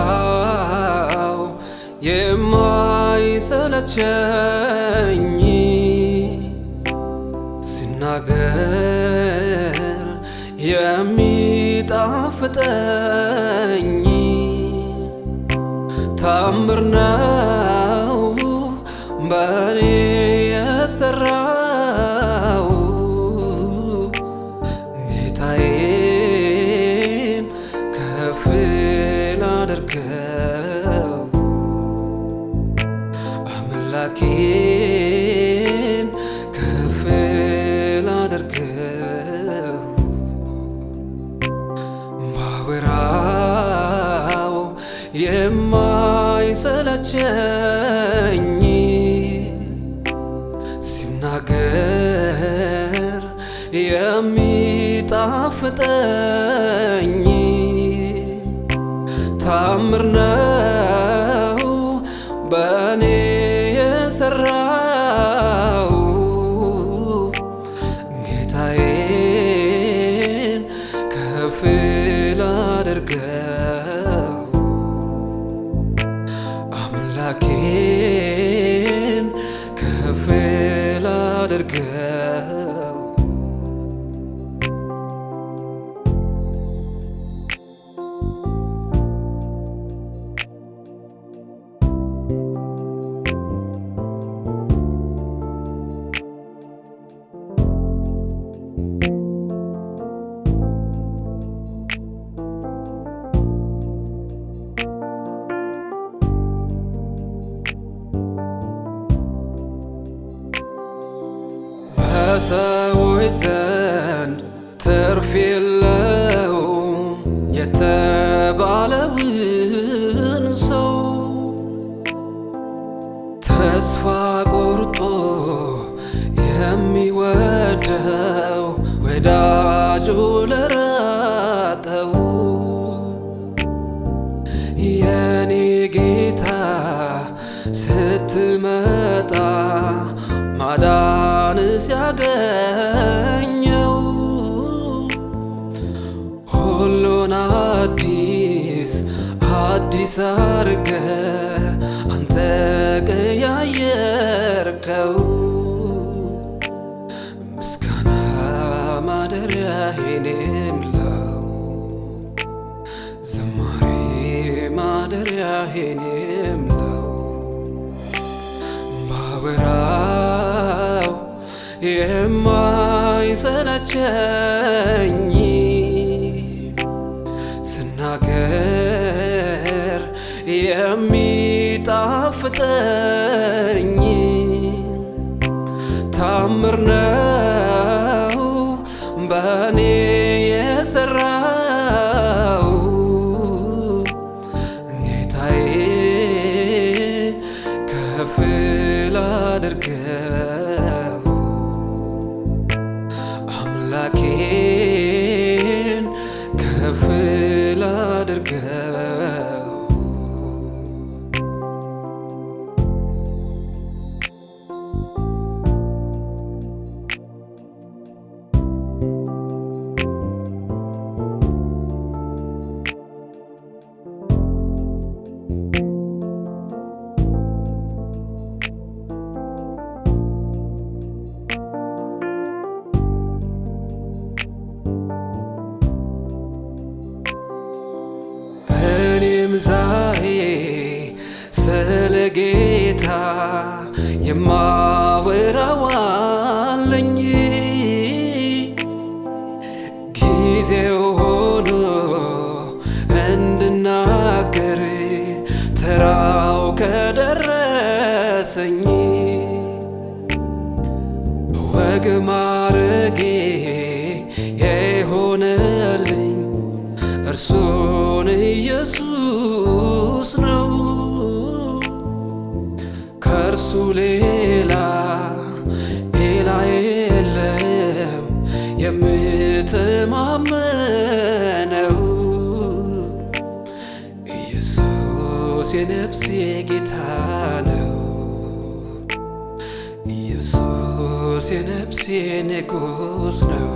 ባወራው የማይሰለቸኝ ስናገር የሚጣፍጠኝ ታምር ነው በኔ የሰራው ጌታዬን ከፍ ላድርገው አምላኬን ከፍ ላድርገው ባወራው የማይሰለቸኝ ሲናገር የሚጣፍጠኝ ታምር ነው በኔ የሰራው ጌታዬን ከፍ ላድርገው አምላኬን ከፍ ላድርገው በሰዎች ዘንድ ትርፍ የለውም የተባለውን ሰው ተስፋ ቆርጦ የሚወደው ወዳጁ ለራቀው የኔ ጌታ ስትመጣ ማዳን ሲያገኘው ሁሉን አዲስ አዲስ አርገ አንተ ቀያየርከው ምስጋና ማደሪያዬን የምለው ዝማሬ ማደሪያዬን የምለው ባወራው የማይሰለቸኝ ስናገር የሚጣፍጠኝ ታምር ነው በኔ የሰራው ጌታዬን ከፍ ላድርገው አምላኬን ከፍ ላድርገው ዛሬ ስለ ጌታ የማወራው አለኝ ጊዜው ሆኖ እንድናገር ተራው ከደረሰኝ ወግ ማረጌ የሆነልኝ እርሱን ኢየሱስ ነው ከእርሱ ሌላ የለም የምተማመነው ኢየሱስ የነፍሴ ጌታ ነው ኢየሱስ የነፍሴ ንጉሥ ነው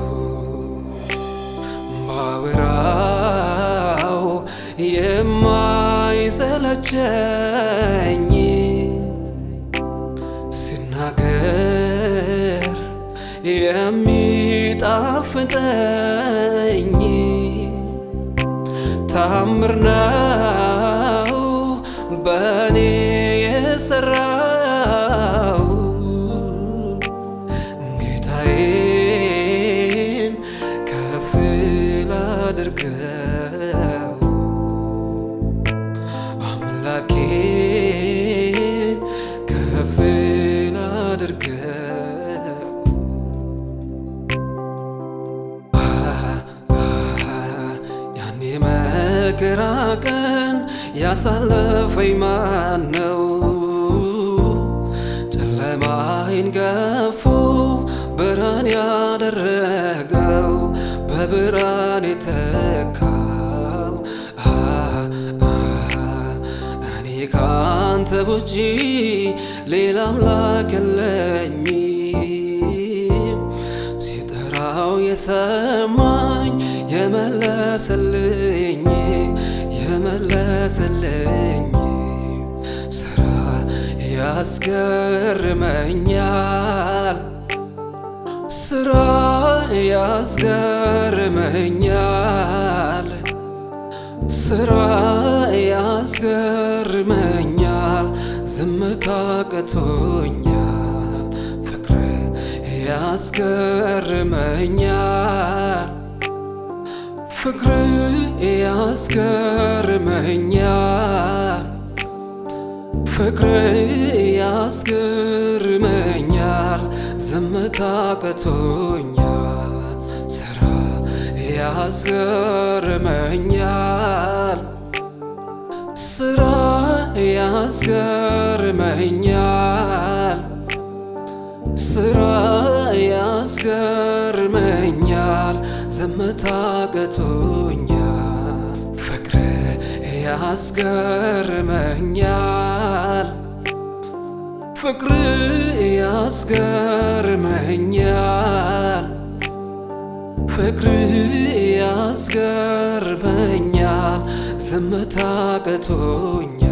ባወራው የሚመቸኝ ሲናገር የሚጣፍጠኝ ታምር ነው በኔ የሰራው ጌታዬን ከፍ ላድርገው አምላኬን ከፍ ላድርገው ያኔ መከራ ቀን ያሳለፈኝ ማነው? ጨለማዬን ገፎ ብርሃን ያደረገው በብርሃን የተካው እኔ ካንተ ውጪ ሌላ አምላክ የለኝም። ሲጠራው የሰማኝ የመለሰልኝ ስራ ያስገርመኛል ስራ ያስገርመኛል ስራ ያስገርመኛል ዝምታ ቀቶኛል ፍቅር ያስገርመኛል ፍቅር ያስገርመኛል ፍቅር ያስገርመኛል ዝምታ ቀቶኛል ስራ ያስገርመኛል ስራ ያስገርመኛል ስራ ያስገርመኛል ዝምታ ቀቶኛል ፍቅር ያስገርመኛል ፍቅር ያስገርመኛል ፍቅር ያስገርመኛል ዝምታ ቀቶኛል